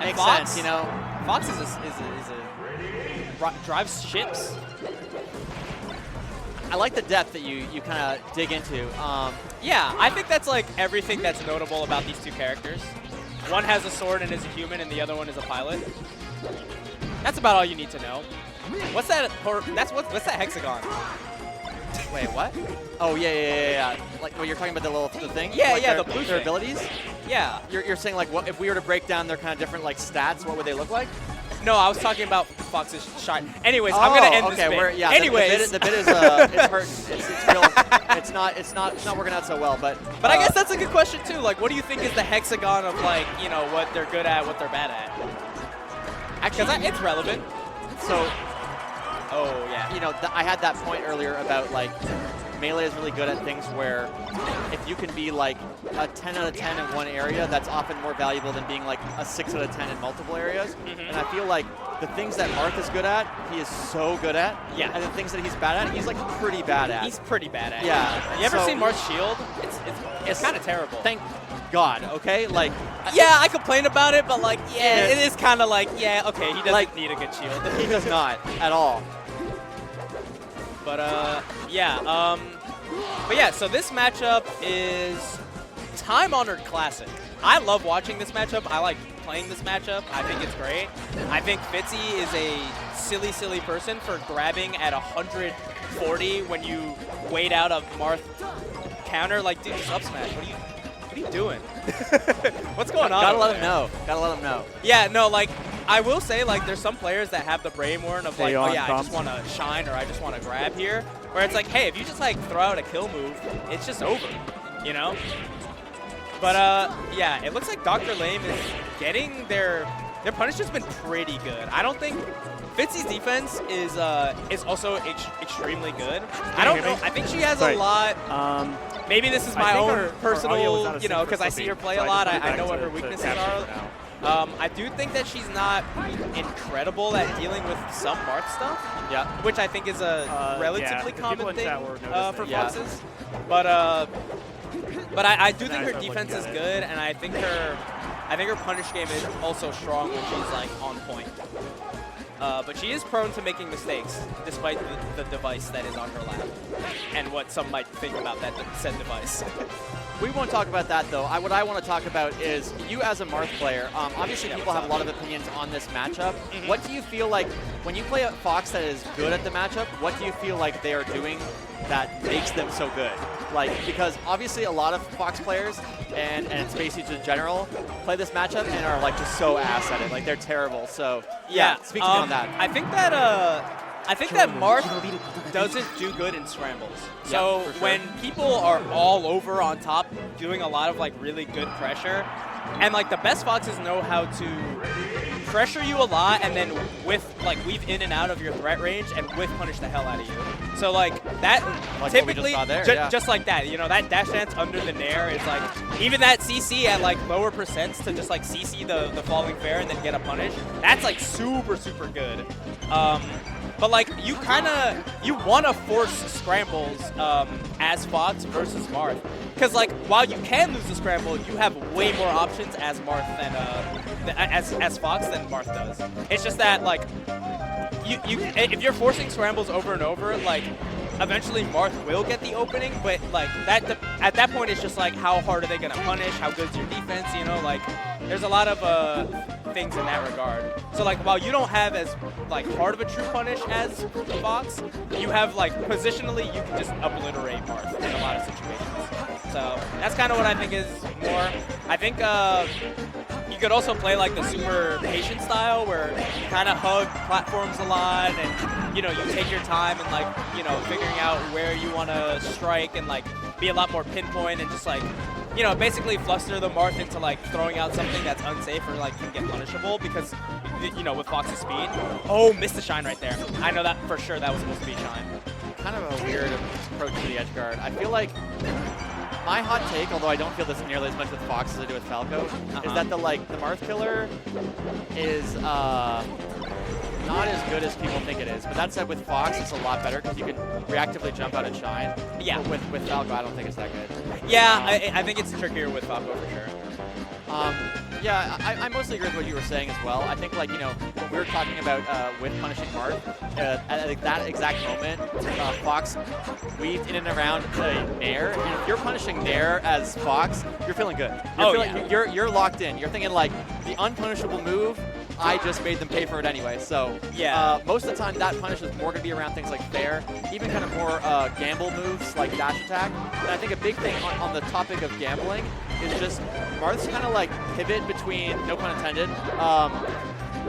Makes Fox, sense, you know. Fox drives ships. I like the depth that you kind of dig into. Yeah, I think that's like everything that's notable about these two characters. One has a sword and is a human, and the other one is a pilot. That's about all you need to know. What's that? What's that hexagon? Wait, what? Oh yeah. Like, well, you're talking about the thing? Yeah, like yeah, their, the blue their thing. abilities. Yeah. You're saying like, what if we were to break down their kind of different like stats? What would they look like? No, I was talking about Fox's shine. Anyways, I'm gonna end this bit. Yeah, anyways, the bit is it's hurting. It's real. It's not working out so well. But I guess that's a good question too. Like, what do you think is the hexagon of like what they're good at, what they're bad at? Actually, it's relevant. So. Oh yeah. You know, I had that point earlier about like Melee is really good at things where if you can be like a 10 out of 10 in one area, that's often more valuable than being like a 6 out of 10 in multiple areas. And I feel like the things that Marth is good at, he is so good at. Yeah. And the things that he's bad at, he's like pretty bad at. He's pretty bad at. Yeah. You ever seen Marth's shield? It's kind of terrible. Thank God. Okay. Like. Yeah, I complain about it, but like, yeah, it is kind of like, yeah, okay, he doesn't need a good shield. He does not at all. But yeah, so this matchup is time-honored classic. I love watching this matchup. I like playing this matchup. I think it's great. I think Fitzy is a silly, silly person for grabbing at 140 when you wait out a Marth counter. Like, dude, just up smash. What are you doing? What's going on? Gotta let him know. Gotta let him know. Yeah, no, like, I will say, like, there's some players that have the brainworm of, like, oh, yeah, I just want to shine or I just want to grab here. Where it's like, hey, if you just, like, throw out a kill move, it's just over, you know? But, yeah, it looks like Dr. Lame is getting their punishment's been pretty good. I don't think Fitzy's defense is also extremely good. I don't know. I think she has a lot. Maybe this is my own personal, you know, because I see her play a lot. I know what her weaknesses are. I do think that she's not incredible at dealing with some Marth stuff. Yeah. Which I think is a relatively common thing for Foxes. But I do think her defense is good, and I think her punish game is also strong when she's like on point. But she is prone to making mistakes, despite the device that is on her lap, and what some might think about that said device. We won't talk about that, though. What I want to talk about is you as a Marth player. Obviously, people have a lot of opinions on this matchup. What do you feel like when you play a Fox that is good at the matchup? What do you feel like they are doing that makes them so good? Like, because obviously a lot of Fox players and Space Users in general play this matchup and are like just so ass at it. Like, they're terrible. So yeah, speak to me on that. I think that Marth doesn't do good in scrambles. So for sure. when people are all over on top doing a lot of like really good pressure, and like the best Foxes know how to pressure you a lot and then weave in and out of your threat range and whiff punish the hell out of you. So like that, like typically there, just like that, you know, that dash dance under the nair is like, even that CC at like lower percents to just like CC the falling fair and then get a punish, that's like super, super good. But like you want to force scrambles as Fox versus Marth, because like while you can lose the scramble, you have way more options as Marth than as Fox than Marth does. It's just that like if you're forcing scrambles over and over, like eventually Marth will get the opening, but like at that point it's just like how hard are they gonna punish? How good's your defense? You know, like there's a lot of things in that regard. So like while you don't have as like hard of a true punish as Fox, you have like positionally you can just obliterate Marth in a lot of situations. So that's kind of what I think is more. I think you could also play like the super patient style where you kind of hug platforms a lot and you know you take your time and like you know figuring out where you want to strike and like be a lot more pinpoint and just like you know basically fluster the Marth into like throwing out something that's unsafe or like can get punishable because you know with Fox's speed. Oh, missed the shine right there. I know that for sure that was supposed to be shine. Kind of a weird approach to the edge guard. I feel like my hot take, although I don't feel this nearly as much with Fox as I do with Falco, is that the Marth killer is not as good as people think it is. But that said, with Fox, it's a lot better because you can reactively jump out and shine. Yeah. But with Falco, I don't think it's that good. Yeah, I think it's trickier with Falco for sure. Yeah, I mostly agree with what you were saying as well. I think, like, you know, when we were talking about with punishing Marth, at like, that exact moment, Fox weaved in and around Nair. And if you're punishing Nair as Fox, you're feeling good. You're locked in. You're thinking, like, the unpunishable move, I just made them pay for it anyway. So yeah, most of the time that punish is more going to be around things like fair, even kind of more gamble moves like dash attack. And I think a big thing on the topic of gambling is just Marth's kind of like pivot between, no pun intended,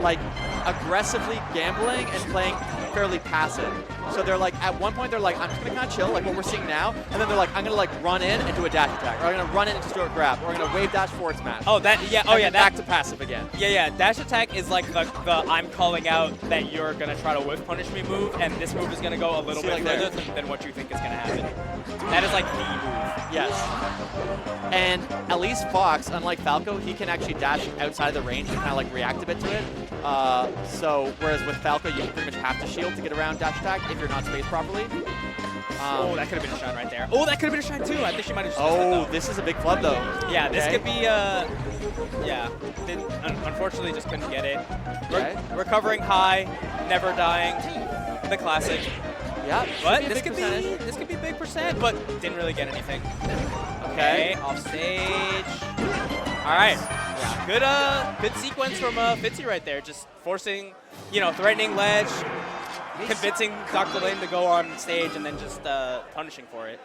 like aggressively gambling and playing fairly passive. So they're like, at one point they're like, I'm just gonna kind of chill, like what we're seeing now, and then they're like, I'm gonna like run in and do a dash attack, or I'm gonna run in and just do a grab, or I'm gonna wave dash forward smash. Oh, that, yeah, oh yeah, back to passive again. Yeah, dash attack is like the I'm calling out that you're gonna try to whiff punish me move, and this move is gonna go a little bit further than what you think is gonna happen. That is like the move. Yes. And at least Fox, unlike Falco, he can actually dash outside of the range and kind of like react a bit to it. So whereas with Falco, you pretty much have to shield to get around dash attack if you're not spaced properly. Oh, that could have been a shine right there. Oh, that could have been a shine too. I think she might have just missed it, though. This is a big flub though. Yeah, this could be, yeah. Unfortunately, just couldn't get it. We're covering high, never dying, the classic. Yeah, but this could be big percent, but didn't really get anything. Okay, off stage. All right, yeah, good sequence from Fitzy right there, just forcing, you know, threatening ledge, convincing Dr. Lame to go on stage, and then just punishing for it,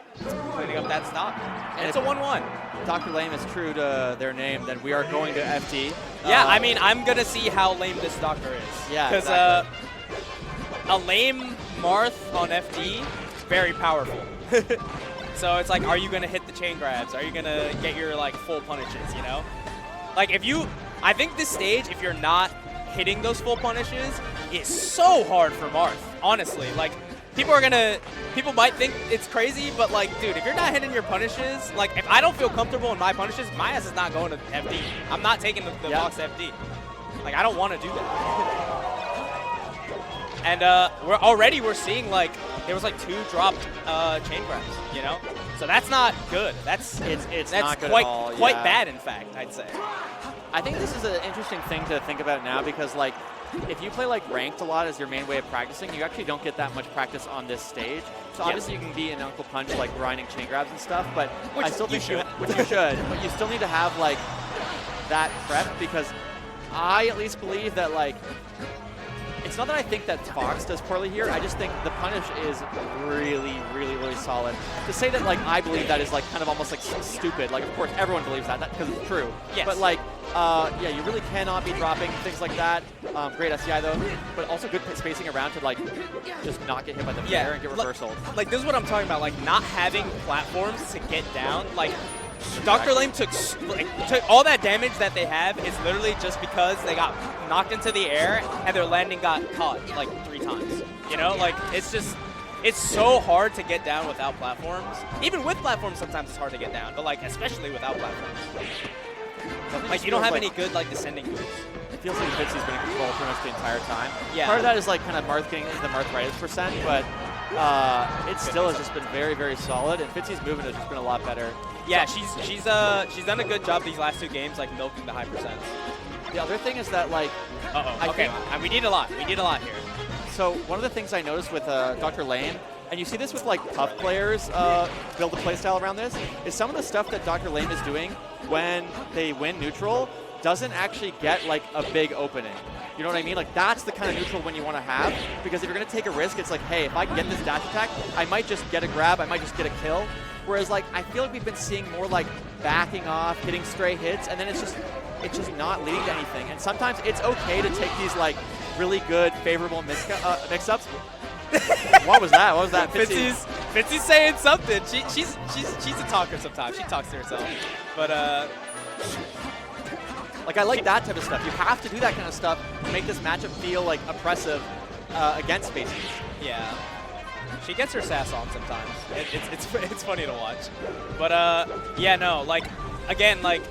cleaning up that stock. And it's a 1-1. Dr. Lame is true to their name, then we are going to FD. Yeah, I mean, I'm gonna see how lame this Doctor is. Yeah, because a lame Marth on FD, very powerful. So it's like, are you gonna hit the chain grabs? Are you gonna get your like full punishes, you know? Like I think this stage, if you're not hitting those full punishes, is so hard for Marth, honestly. Like, people might think it's crazy, but like, dude, if you're not hitting your punishes, like, if I don't feel comfortable in my punishes, my ass is not going to FD. I'm not taking the box FD. Like, I don't want to do that. And we're seeing like there was like 2 dropped chain grabs, you know, so that's not good. That's not good quite at all, quite bad, in fact, I'd say. I think this is an interesting thing to think about now because like if you play like ranked a lot as your main way of practicing, you actually don't get that much practice on this stage. So obviously you can be an Uncle Punch like grinding chain grabs and stuff, but I still think which you should, but you still need to have like that prep because I at least believe that like. It's not that I think that Fox does poorly here. I just think the punish is really, really, really solid. To say that, like, I believe that is, like, kind of almost, like, stupid. Like, of course, everyone believes that because it's true. Yes. But, like, yeah, you really cannot be dropping things like that. Great SCI, though. But also good spacing around to, like, just not get hit by the fair and get reversal. Like, this is what I'm talking about. Like, not having platforms to get down. Like, Dr. Lame took all that damage that they have is literally just because they got knocked into the air and their landing got caught like 3 times. You know, like it's so hard to get down without platforms. Even with platforms, sometimes it's hard to get down, but like especially without platforms. Like you don't have any good like descending moves. It feels like Fitzy's been in control pretty much the entire time. Yeah. Part of that is like kind of Marth getting the Marth rightist percent, but it still has just been very, very solid, and Fitzy's movement has just been a lot better. Yeah, she's done a good job these last 2 games, like milking the high percents. The other thing is that like, okay, we need a lot. We need a lot here. So one of the things I noticed with Dr. Lame, and you see this with like tough players build a playstyle around this, is some of the stuff that Dr. Lame is doing when they win neutral doesn't actually get like a big opening. You know what I mean? Like that's the kind of neutral win you want to have, because if you're going to take a risk, it's like, hey, if I get this dash attack, I might just get a grab, I might just get a kill. Whereas like I feel like we've been seeing more like backing off, hitting stray hits, and then it's just not leading to anything. And sometimes it's okay to take these like really good, favorable mix-ups. What was that? What was that? Fitzy's saying something. She's a talker sometimes. She talks to herself. But like I like that type of stuff. You have to do that kind of stuff to make this matchup feel like oppressive against spaces. Yeah. She gets her sass on sometimes. It's funny to watch. But yeah, no, like again, like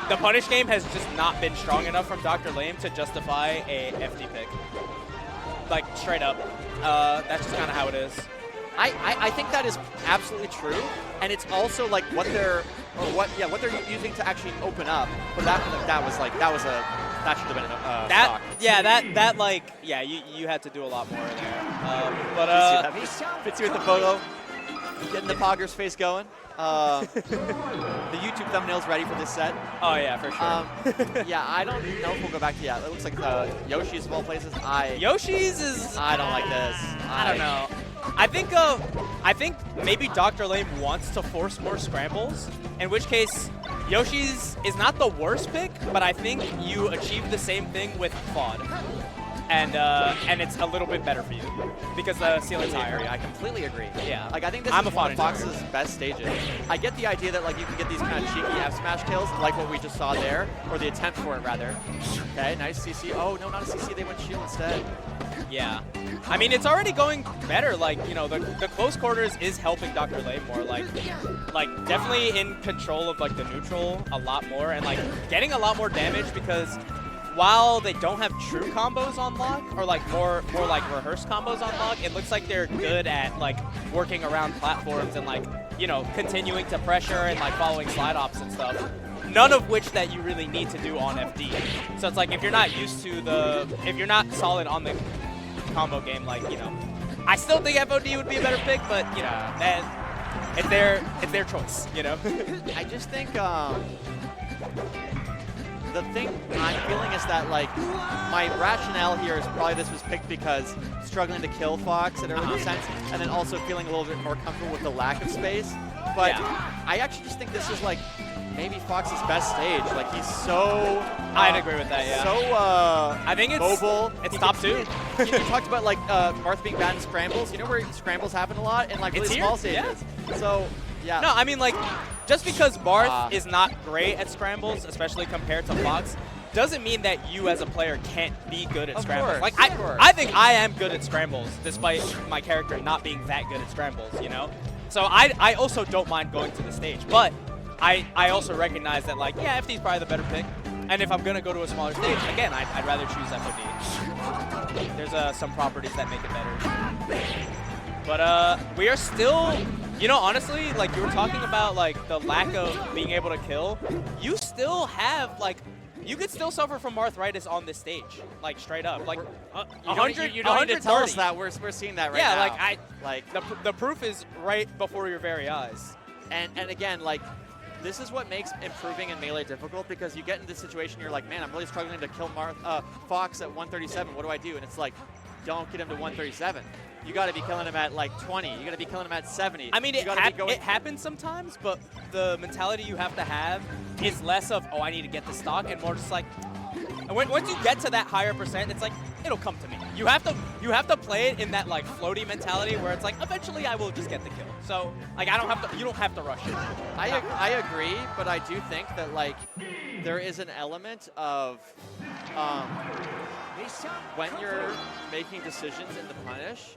the punish game has just not been strong enough from Dr. Lame to justify a FD pick. Like straight up. That's just kind of how it is. I think that is absolutely true, and it's also like what they're or what they're using to actually open up. But that should have been a stock. Yeah, you had to do a lot more there. But Fitzy with the photo, getting the Pogger's face going. The YouTube thumbnail's ready for this set. Oh yeah, for sure. Yeah, I don't know if we'll go back to It looks like Yoshi's of all places. Yoshi's is. I don't like this. I don't know. I think maybe Dr. Lame wants to force more scrambles, in which case Yoshi's is not the worst pick, but I think you achieve the same thing with Vod. And it's a little bit better for you because the ceiling's higher. I completely agree. Yeah. Like I think this is one of Fox's best stages. I get the idea that like you can get these kind of cheeky F smash kills, like what we just saw there, or the attempt for it rather. Okay, nice CC. Oh no, not a CC. They went shield instead. Yeah. I mean, it's already going better. Like, you know, the close quarters is helping Dr. Lame more. Like definitely in control of like the neutral a lot more and like getting a lot more damage because while they don't have true combos on lock, or like more like rehearsed combos on lock, it looks like they're good at like working around platforms and like, you know, continuing to pressure and like following slide ops and stuff. None of which that you really need to do on FD. So it's like if you're not used to if you're not solid on the combo game, like, you know, I still think FOD would be a better pick, but you know, it's their choice, you know. I just think the thing I'm feeling is that, like, my rationale here is probably this was picked because struggling to kill Fox in early sense, and then also feeling a little bit more comfortable with the lack of space. But yeah. I actually just think this is, like, maybe Fox's best stage. Like, he's so... I'd agree with that, yeah. So, I think it's mobile. It's top two. You talked about, like, Marth being bad in scrambles. You know where scrambles happen a lot? In, like, really small stages. Yeah. So, yeah. No, I mean, like, just because Marth is not great at scrambles, especially compared to Fox, doesn't mean that you as a player can't be good at scrambles. Course, like, I think I am good at scrambles, despite my character not being that good at scrambles, you know? So I also don't mind going to the stage, but I also recognize that, like, yeah, FD is probably the better pick. And if I'm going to go to a smaller stage, again, I'd rather choose FOD. There's some properties that make it better. But we are still, you know, honestly, like you were talking about, like the lack of being able to kill. You still have, like, you could still suffer from arthritis on this stage, like straight up, like 100. You don't need to tell us that. We're seeing that right now. Yeah, like the proof is right before your very eyes. And again, like, this is what makes improving in Melee difficult, because you get into this situation, you're like, man, I'm really struggling to kill Fox at 137. What do I do? And it's like, don't get him to 137. You got to be killing him at like 20. You got to be killing him at 70. I mean, it happens sometimes, but the mentality you have to have is less of, oh, I need to get the stock, and more just like, once you get to that higher percent, it's like, it'll come to me. You have to play it in that like floaty mentality where it's like, eventually I will just get the kill. So like you don't have to rush it. I agree, but I do think that like there is an element of when you're making decisions in the punish,